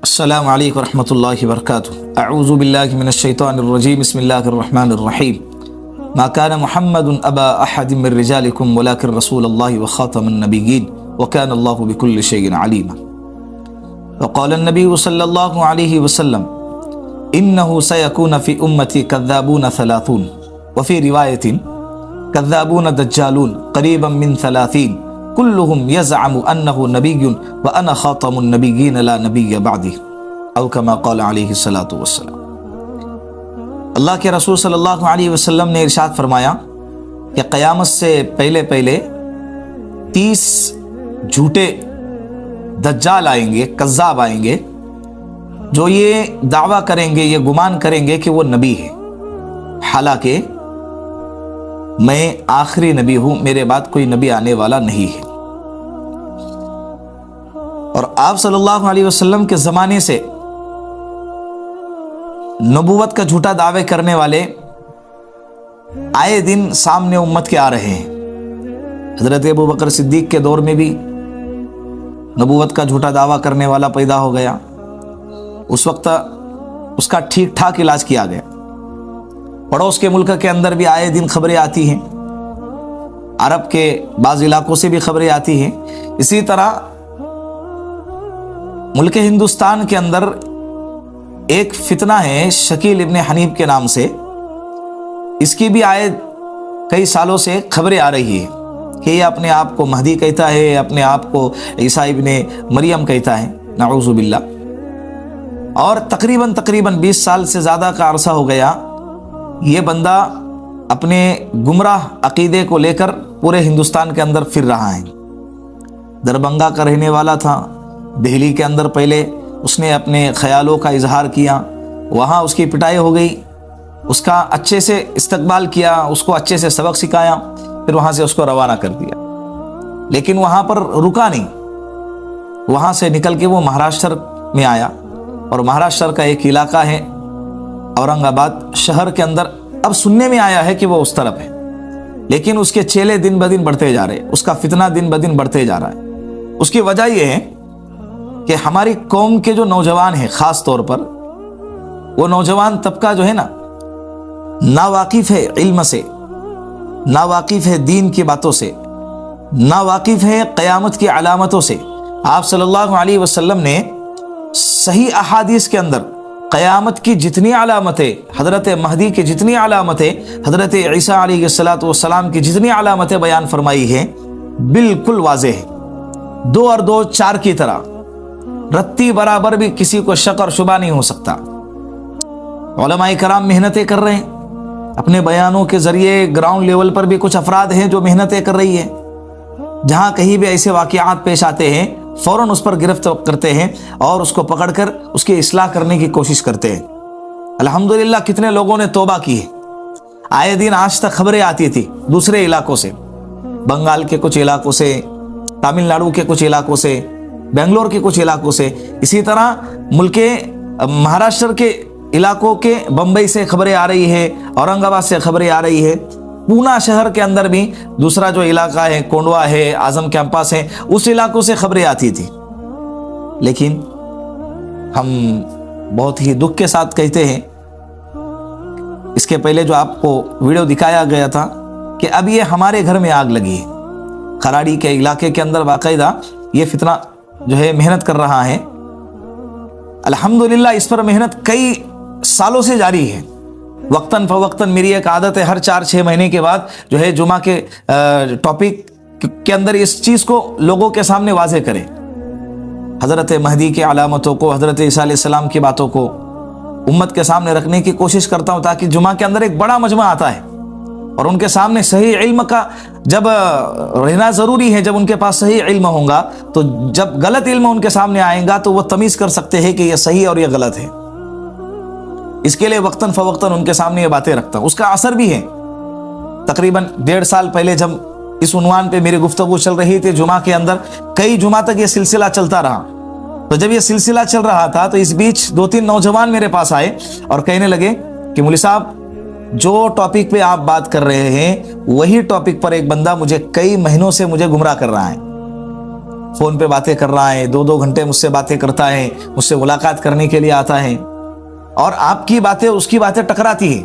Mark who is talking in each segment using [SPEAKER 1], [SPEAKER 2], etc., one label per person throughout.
[SPEAKER 1] السلام علیکم ورحمۃ اللہ وبرکاتہ۔ اعوذ باللہ من الشیطان الرجیم، بسم اللہ الرحمن الرحیم۔ ما كان محمد ابا احد من رجالکم ولکن رسول اللہ وخاتم النبیین وکان اللہ بکل شیء علیما۔ وقال النبی صلی اللہ علیہ وسلم انہ سیکون فی امتی کذابون ثلاثون وفی روایت کذابون دجالون قریبا من 30 كلهم يزعم انه نبي وانا خاتم النبيين لا نبي بعدي او كما قال عليه الصلاة والسلام۔ اللہ کے رسول صلی اللہ علیہ وسلم نے ارشاد فرمایا کہ قیامت سے پہلے 30 جھوٹے دجال آئیں گے، کذاب آئیں گے، جو یہ دعویٰ کریں گے، یہ گمان کریں گے کہ وہ نبی ہے، حالانکہ میں آخری نبی ہوں، میرے بعد کوئی نبی آنے والا نہیں ہے۔ اور آپ صلی اللہ علیہ وسلم کے زمانے سے نبوت کا جھوٹا دعوے کرنے والے آئے دن سامنے امت کے آ رہے ہیں۔ حضرت ابو بکر صدیق کے دور میں بھی نبوت کا جھوٹا دعویٰ کرنے والا پیدا ہو گیا، اس وقت اس کا ٹھیک ٹھاک علاج کیا گیا۔ پڑوس کے ملک کے اندر بھی آئے دن خبریں آتی ہیں، عرب کے بعض علاقوں سے بھی خبریں آتی ہیں۔ اسی طرح ملک ہندوستان کے اندر ایک فتنہ ہے شکیل ابن حنیف کے نام سے، اس کی بھی آئے کئی سالوں سے خبریں آ رہی ہیں کہ یہ اپنے آپ کو مہدی کہتا ہے، اپنے آپ کو عیسیٰ ابن مریم کہتا ہے، نعوذ باللہ۔ اور تقریباً 20 سال سے زیادہ کا عرصہ ہو گیا یہ بندہ اپنے گمراہ عقیدے کو لے کر پورے ہندوستان کے اندر پھر رہا ہے۔ دربھنگہ کا رہنے والا تھا، دہلی کے اندر پہلے اس نے اپنے خیالوں کا اظہار کیا، وہاں اس کی پٹائی ہو گئی، اس کا اچھے سے استقبال کیا، اس کو اچھے سے سبق سکھایا، پھر وہاں سے اس کو روانہ کر دیا، لیکن وہاں پر رکا نہیں، وہاں سے نکل کے وہ مہاراشٹر میں آیا، اور مہاراشٹر کا ایک علاقہ ہے اورنگ آباد شہر کے اندر، اب سننے میں آیا ہے کہ وہ اس طرف ہے، لیکن اس کے چیلے دن بدن بڑھتے جا رہے، اس کا فتنہ دن بدن بڑھتے جا رہا ہے۔ اس کی وجہ یہ ہے کہ ہماری قوم کے جو نوجوان ہیں، خاص طور پر وہ نوجوان طبقہ جو ہے نا، ناواقف ہے علم سے، ناواقف ہے دین کی باتوں سے، ناواقف ہے قیامت کی علامتوں سے۔ آپ صلی اللہ علیہ وسلم نے صحیح احادیث کے اندر قیامت کی جتنی علامتیں، حضرت مہدی کی جتنی علامتیں، حضرت عیسیٰ علیہ السلام کی جتنی علامتیں بیان فرمائی ہیں، بالکل واضح ہے، 2 اور 2 4 کی طرح، رتی برابر بھی کسی کو شک اور شبہ نہیں ہو سکتا۔ علماء کرام محنتیں کر رہے ہیں اپنے بیانوں کے ذریعے، گراؤنڈ لیول پر بھی کچھ افراد ہیں جو محنتیں کر رہی ہیں، جہاں کہیں بھی ایسے واقعات پیش آتے ہیں فوراً اس پر گرفت کرتے ہیں اور اس کو پکڑ کر اس کی اصلاح کرنے کی کوشش کرتے ہیں۔ الحمدللہ کتنے لوگوں نے توبہ کی ہے۔ آئے دن آج تک خبریں آتی تھی دوسرے علاقوں سے، بنگال کے کچھ علاقوں سے، تامل ناڈو کے کچھ علاقوں سے، بنگلور کے کچھ علاقوں سے، اسی طرح ملک مہاراشٹر کے علاقوں کے بمبئی سے خبریں آ رہی ہے، اورنگ آباد سے خبریں آ رہی ہے، پونا شہر کے اندر بھی دوسرا جو علاقہ ہے کونڈوا ہے، اعظم کیمپس ہے، اس علاقوں سے خبریں آتی تھی۔ لیکن ہم بہت ہی دکھ کے ساتھ کہتے ہیں، اس کے پہلے جو آپ کو ویڈیو دکھایا گیا تھا کہ اب یہ ہمارے گھر میں آگ لگی ہے۔ کھراڑی کے علاقے کے اندر باقاعدہ یہ فتنہ جو ہے محنت کر رہا ہے۔ الحمدللہ اس پر محنت کئی سالوں سے جاری ہے۔ وقتاً فوقتاً میری ایک عادت ہے، ہر 4-6 مہینے کے بعد جو ہے جمعہ کے ٹاپک کے اندر اس چیز کو لوگوں کے سامنے واضح کریں، حضرت مہدی کی علامتوں کو، حضرت عیسیٰ علیہ السلام کی باتوں کو امت کے سامنے رکھنے کی کوشش کرتا ہوں، تاکہ جمعہ کے اندر ایک بڑا مجمع آتا ہے اور ان کے سامنے صحیح علم کا جب رہنا ضروری ہے، جب ان کے پاس صحیح علم ہوگا تو جب غلط علم ان کے سامنے آئے گا تو وہ تمیز کر سکتے ہیں کہ یہ صحیح اور یہ غلط ہے۔ اس کے لیے وقتاً فوقتاً ان کے سامنے یہ باتیں رکھتا ہوں۔ اس کا اثر بھی ہے۔ تقریباً 1.5 سال پہلے جب اس عنوان پہ میری گفتگو چل رہی تھی جمعہ کے اندر، کئی جمعہ تک یہ سلسلہ چلتا رہا، تو جب یہ سلسلہ چل رہا تھا تو اس بیچ 2-3 نوجوان میرے پاس آئے اور کہنے لگے کہ مولوی صاحب جو ٹاپک پہ آپ بات کر رہے ہیں وہی ٹاپک پر ایک بندہ مجھے کئی مہینوں سے مجھے گمراہ کر رہا ہے، فون پہ باتیں کر رہا ہے, 2 گھنٹے مجھ سے باتیں کرتا ہے, مجھ سے ملاقات کرنے کے لیے آتا ہے, اور آپ کی باتیں اس کی باتیں ٹکراتی ہیں.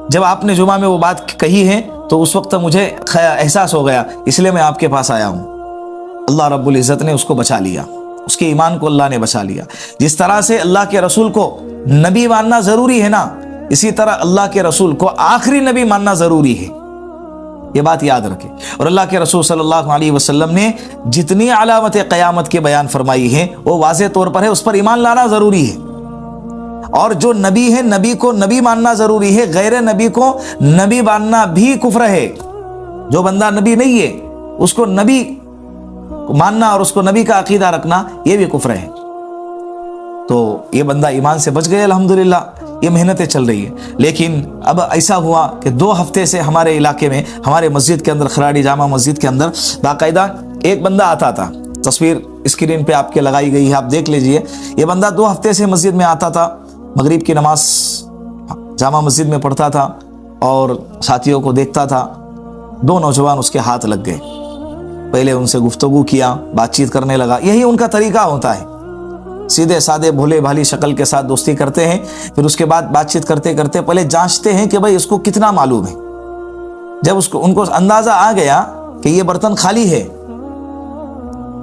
[SPEAKER 1] جب آپ نے جمعہ میں وہ بات کہی ہے تو اس وقت مجھے احساس ہو گیا, اس لیے میں آپ کے پاس آیا ہوں. اللہ رب العزت نے اس کو بچا لیا, اس کے ایمان کو اللہ نے بچا لیا. جس طرح سے اللہ کے رسول کو نبی ماننا ضروری ہے نا, اسی طرح اللہ کے رسول کو آخری نبی ماننا ضروری ہے. یہ بات یاد رکھیں. اور اللہ کے رسول صلی اللہ علیہ وسلم نے جتنی علامت قیامت کے بیان فرمائی ہیں وہ واضح طور پر ہے, اس پر ایمان لانا ضروری ہے. اور جو نبی ہے نبی کو نبی ماننا ضروری ہے, غیر نبی کو نبی ماننا بھی کفر ہے. جو بندہ نبی نہیں ہے اس کو نبی ماننا اور اس کو نبی کا عقیدہ رکھنا یہ بھی کفر ہے. تو یہ بندہ ایمان سے بچ گئے الحمدللہ. یہ محنتیں چل رہی ہیں. لیکن اب ایسا ہوا کہ 2 ہفتے سے ہمارے علاقے میں, ہمارے مسجد کے اندر, خراڑی جامع مسجد کے اندر باقاعدہ ایک بندہ آتا تھا. تصویر اسکرین پہ آپ کے لگائی گئی ہے, آپ دیکھ لیجئے. یہ بندہ 2 ہفتے سے مسجد میں آتا تھا, مغرب کی نماز جامع مسجد میں پڑھتا تھا اور ساتھیوں کو دیکھتا تھا. 2 نوجوان اس کے ہاتھ لگ گئے. پہلے ان سے گفتگو کیا, بات چیت کرنے لگا. یہی ان کا طریقہ ہوتا ہے, سیدھے سادے بھولے بھالی شکل کے ساتھ دوستی کرتے ہیں. پھر اس کے بعد بات چیت کرتے کرتے پہلے جانچتے ہیں کہ بھائی اس کو کتنا معلوم ہے. جب ان کو اندازہ آ گیا کہ یہ برتن خالی ہے,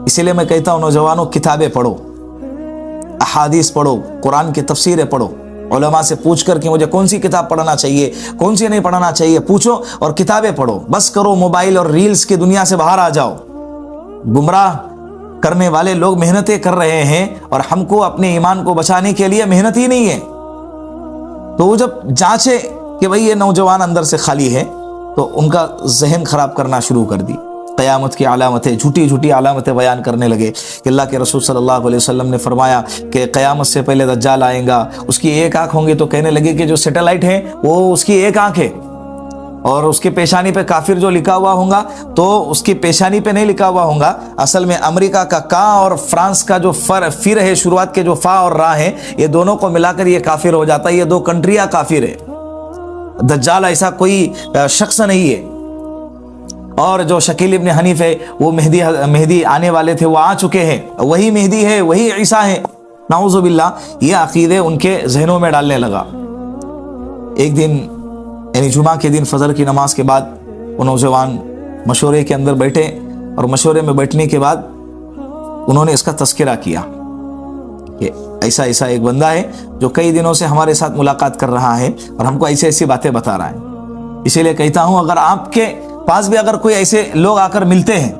[SPEAKER 1] اسی لیے میں کہتا ہوں نوجوانوں کتابیں پڑھو, احادیث پڑھو, قرآن کی تفسیریں پڑھو. علماء سے پوچھ کر کہ مجھے کون سی کتاب پڑھنا چاہیے, کون سی نہیں پڑھنا چاہیے, پوچھو اور کتابیں پڑھو. بس کرو موبائل اور ریلز کی دنیا سے باہر آ جاؤ. گمراہ کرنے والے لوگ محنتیں کر رہے ہیں اور ہم کو اپنے ایمان کو بچانے کے لیے محنت ہی نہیں ہے. تو وہ جب جانچے کہ بھئی یہ نوجوان اندر سے خالی ہے تو ان کا ذہن خراب کرنا شروع کر دی. قیامت کی علامتیں, جھوٹی جھوٹی علامتیں بیان کرنے لگے کہ اللہ کے رسول صلی اللہ علیہ وسلم نے فرمایا کہ قیامت سے پہلے دجال آئے گا, اس کی 1 آنکھ ہوں گی. تو کہنے لگے کہ جو سیٹلائٹ ہے وہ اس کی 1 آنکھ ہے, اور اس کی پیشانی پہ کافر جو لکھا ہوا ہوگا تو اس کی پیشانی پہ نہیں لکھا ہوا ہوگا. اصل میں امریکہ کا کا اور فرانس کا جو فر ہے, شروعات کے جو فا اور را ہے, یہ دونوں کو ملا کر یہ کافر ہو جاتا ہے. یہ 2 کنٹریاں کافر ہے. دجال ایسا کوئی شخص نہیں ہے. اور جو شکیل ابن حنیف ہے وہ مہدی آنے والے تھے, وہ آ چکے ہیں, وہی مہدی ہے, وہی عیسیٰ ہے. نعوذ باللہ. یہ عقیدے ان کے ذہنوں میں ڈالنے لگا. ایک دن یعنی جمعہ کے دن فجر کی نماز کے بعد وہ نوجوان مشورے کے اندر بیٹھے, اور مشورے میں بیٹھنے کے بعد انہوں نے اس کا تذکرہ کیا کہ ایسا ایسا ایک بندہ ہے جو کئی دنوں سے ہمارے ساتھ ملاقات کر رہا ہے اور ہم کو ایسی ایسی باتیں بتا رہا ہے. اسی لیے کہتا ہوں اگر آپ کے پاس بھی اگر کوئی ایسے لوگ آ کر ملتے ہیں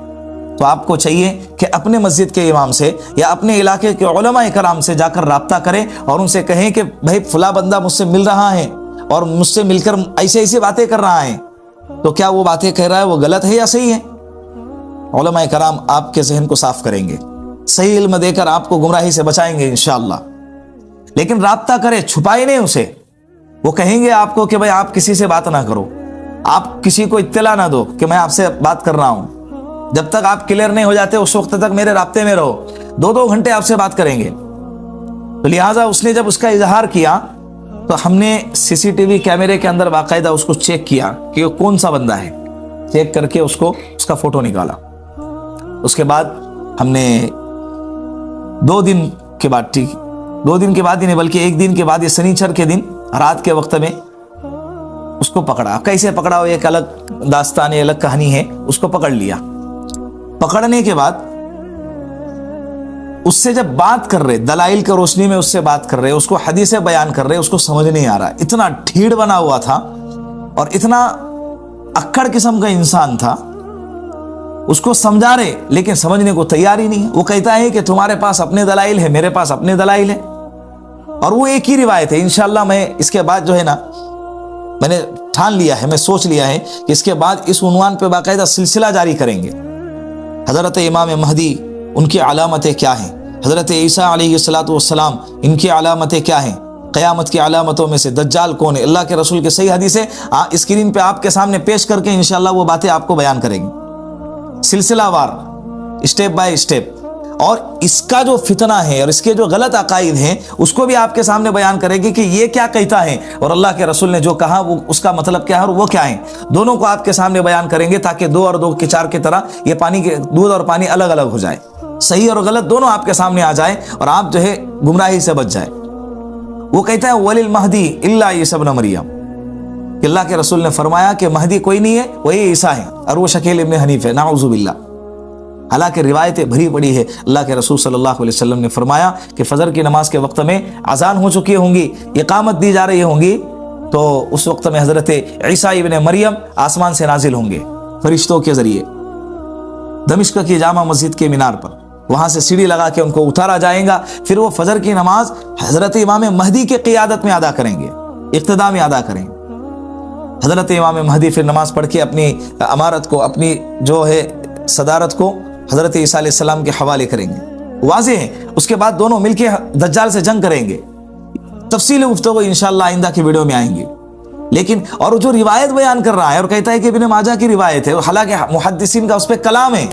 [SPEAKER 1] تو آپ کو چاہیے کہ اپنے مسجد کے امام سے یا اپنے علاقے کے علماء کرام سے جا کر رابطہ کریں اور ان سے کہیں کہ بھائی فلاں بندہ مجھ سے مل رہا ہے اور مجھ سے مل کر ایسے ایسے باتیں کر رہا ہے, تو کیا وہ باتیں کہہ رہا ہے وہ غلط ہے یا صحیح ہے؟ علماء کرام آپ کے ذہن کو صاف کریں گے, صحیح علم دے کر آپ کو گمراہی سے بچائیں گے انشاءاللہ. لیکن رابطہ کرے, چھپائے نہیں اسے. وہ کہیں گے آپ کو کہ بھائی آپ کسی سے بات نہ کرو, آپ کسی کو اطلاع نہ دو کہ میں آپ سے بات کر رہا ہوں. جب تک آپ کلیئر نہیں ہو جاتے اس وقت تک میرے رابطے میں رہو. 2 گھنٹے آپ سے بات کریں گے. تو لہٰذا اس نے جب اس کا اظہار کیا تو ہم نے CCTV کیمرے کے اندر باقاعدہ اس کو چیک کیا کہ وہ کون سا بندہ ہے. چیک کر کے اس کا فوٹو نکالا. اس کے بعد ہم نے 2 دن کے بعد, 2 دن کے بعد ہی نہیں بلکہ 1 دن کے بعد, یہ سنیچر کے دن رات کے وقت میں اس کو پکڑا. کیسے پکڑا وہ ایک الگ داستان ہے, الگ کہانی ہے. اس کو پکڑ لیا. پکڑنے کے بعد اس سے جب بات کر رہے, دلائل کی روشنی میں اس سے بات کر رہے, اس کو حدیثیں بیان کر رہے, اس کو سمجھ نہیں آ رہا. اتنا ڈھیڑ بنا ہوا تھا اور اتنا اکڑ قسم کا انسان تھا. اس کو سمجھا رہے لیکن سمجھنے کو تیار ہی نہیں. وہ کہتا ہے کہ تمہارے پاس اپنے دلائل ہے, میرے پاس اپنے دلائل ہے, اور وہ ایک ہی روایت ہے. انشاءاللہ میں اس کے بعد جو ہے نا, میں نے ٹھان لیا ہے, میں سوچ لیا ہے کہ اس کے بعد اس عنوان پہ باقاعدہ سلسلہ جاری کریں گے. حضرت امام مہدی ان کی علامتیں کیا ہیں, حضرت عیسیٰ علیہ السلام ان کی علامتیں کیا ہیں, قیامت کی علامتوں میں سے دجال کون ہے. اللہ کے رسول کے صحیح حدیثیں اسکرین پہ آپ کے سامنے پیش کر کے انشاءاللہ وہ باتیں آپ کو بیان کریں گے سلسلہ وار, اسٹیپ بائی اسٹیپ. اور اس کا جو فتنہ ہے اور اس کے جو غلط عقائد ہیں اس کو بھی آپ کے سامنے بیان کرے گی کہ یہ کیا کہتا ہے اور اللہ کے رسول نے جو کہا وہ اس کا مطلب کیا ہے اور وہ کیا ہے. دونوں کو آپ کے سامنے بیان کریں گے تاکہ 2 اور 2 کے 4 کی طرح یہ پانی کے دودھ اور پانی الگ الگ ہو جائے, صحیح اور غلط دونوں آپ کے سامنے آ جائے اور آپ جو ہے گمراہی سے بچ جائے. وہ کہتا ہے وَلِلْمَهْدِي إِلَّا عِيسَى ابْنَ مَرْيَمَ کہ اللہ کے رسول نے فرمایا کہ مہدی کوئی نہیں ہے, وہی عیسیٰ ہے اور وہ شکیل ابن حنیف ہے, نعوذ باللہ. حالانکہ روایتیں بھری پڑی ہے. اللہ کے رسول صلی اللہ علیہ وسلم نے فرمایا کہ فجر کی نماز کے وقت میں اذان ہو چکی ہوں گی, اقامت دی جا رہی ہوں گی, تو اس وقت میں حضرت عیسیٰ ابن مریم آسمان سے نازل ہوں گے فرشتوں کے ذریعے دمشق کی جامع مسجد کے مینار پر. وہاں سے سیڑھی لگا کے ان کو اتارا جائے گا. پھر وہ فجر کی نماز حضرت امام مہدی کے قیادت میں ادا کریں گے, اقتداء میں ادا کریں گے. حضرت امام مہدی پھر نماز پڑھ کے اپنی امارت کو, اپنی جو ہے صدارت کو حضرت عیسیٰ علیہ السلام کے حوالے کریں گے. واضح ہے. اس کے بعد دونوں مل کے دجال سے جنگ کریں گے. تفصیل گفتگو انشاءاللہ آئندہ کی ویڈیو میں آئیں گے. لیکن اور جو روایت بیان کر رہا ہے اور کہتا ہے کہ ابن ماجہ کی روایت ہے, حالانکہ محدثین کا اس پہ کلام ہے,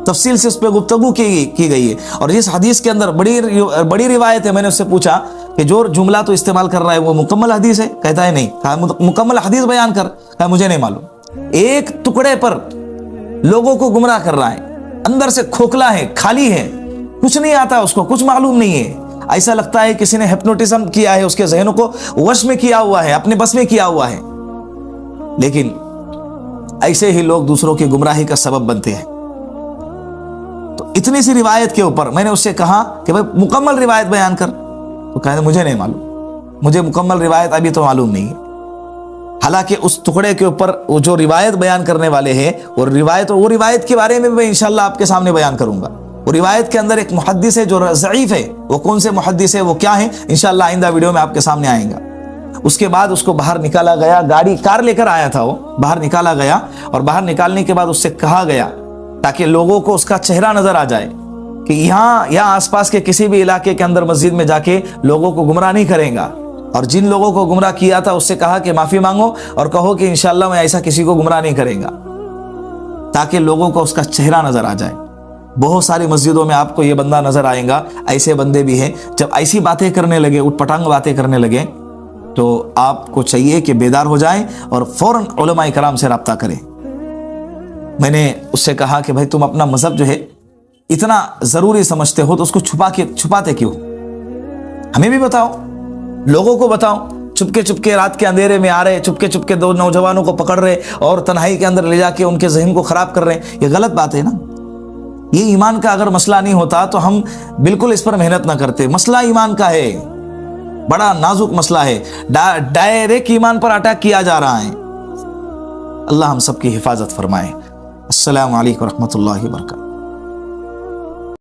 [SPEAKER 1] تفصیل سے اس پہ گفتگو کی گئی ہے. اور جس حدیث کے اندر بڑی روایت ہے, میں نے اس سے پوچھا کہ جو جملہ تو استعمال کر رہا ہے وہ مکمل حدیث ہے, کہتا ہے نہیں. کہا مکمل حدیث بیان کر, کہا مجھے نہیں معلوم. ایک ٹکڑے پر لوگوں کو گمراہ کر رہا ہے, اندر سے کھوکھلا ہے, خالی ہے, کچھ نہیں آتا اس کو, کچھ معلوم نہیں ہے. ایسا لگتا ہے کسی نے ہپنوٹزم کیا ہے, اس کے ذہنوں کو وش میں کیا ہوا ہے, اپنے بس میں کیا ہوا ہے. لیکن ایسے ہی لوگ دوسروں کی گمراہی کا سبب بنتے ہیں. تو اتنی سی روایت کے اوپر میں نے اس سے کہا کہ بھائی مکمل روایت بیان کر, تو کہا مجھے نہیں معلوم, مجھے مکمل روایت ابھی تو معلوم نہیں ہے. حالانکہ اس ٹکڑے کے اوپر وہ جو روایت بیان کرنے والے ہیں وہ روایت کے بارے میں انشاءاللہ آپ کے سامنے بیان کروں گا. وہ روایت کے اندر ایک محدث ہے جو ضعیف ہے, وہ کون سے محدث ہے, وہ کیا ہے, انشاءاللہ آئندہ ویڈیو میں آپ کے سامنے آئیں گا. اس کے بعد اس کو باہر نکالا گیا, کار لے کر آیا تھا, وہ باہر نکالا گیا اور باہر نکالنے کے بعد اس سے کہا گیا تاکہ لوگوں کو اس کا چہرہ نظر آ جائے کہ یہاں آس پاس کے کسی بھی علاقے کے اندر مسجد میں جا کے لوگوں کو گمراہ نہیں کرے گا. اور جن لوگوں کو گمراہ کیا تھا اس سے کہا کہ معافی مانگو اور کہو کہ انشاءاللہ میں ایسا کسی کو گمراہ نہیں کرے گا, تاکہ لوگوں کو اس کا چہرہ نظر آ جائے. بہت ساری مسجدوں میں آپ کو یہ بندہ نظر آئے گا, ایسے بندے بھی ہیں. جب ایسی باتیں کرنے لگے, اٹھ پٹانگ باتیں کرنے لگے, تو آپ کو چاہیے کہ بیدار ہو جائیں اور فوراً علماء کرام سے رابطہ کریں. میں نے اس سے کہا کہ بھائی تم اپنا مذہب جو ہے اتنا ضروری سمجھتے ہو تو اس کو چھپاتے کیوں؟ ہمیں بھی بتاؤ, لوگوں کو بتاؤ. چپ کے رات کے اندھیرے میں آ رہے, چپ کے 2 نوجوانوں کو پکڑ رہے اور تنہائی کے اندر لے جا کے ان کے ذہن کو خراب کر رہے ہیں. یہ غلط بات ہے نا. یہ ایمان کا اگر مسئلہ نہیں ہوتا تو ہم بالکل اس پر محنت نہ کرتے. مسئلہ ایمان کا ہے, بڑا نازک مسئلہ ہے, ڈائریکٹ ایمان پر اٹیک کیا جا رہا ہے. اللہ ہم سب کی حفاظت فرمائے. السلام علیکم ورحمۃ اللہ وبرکاتہ.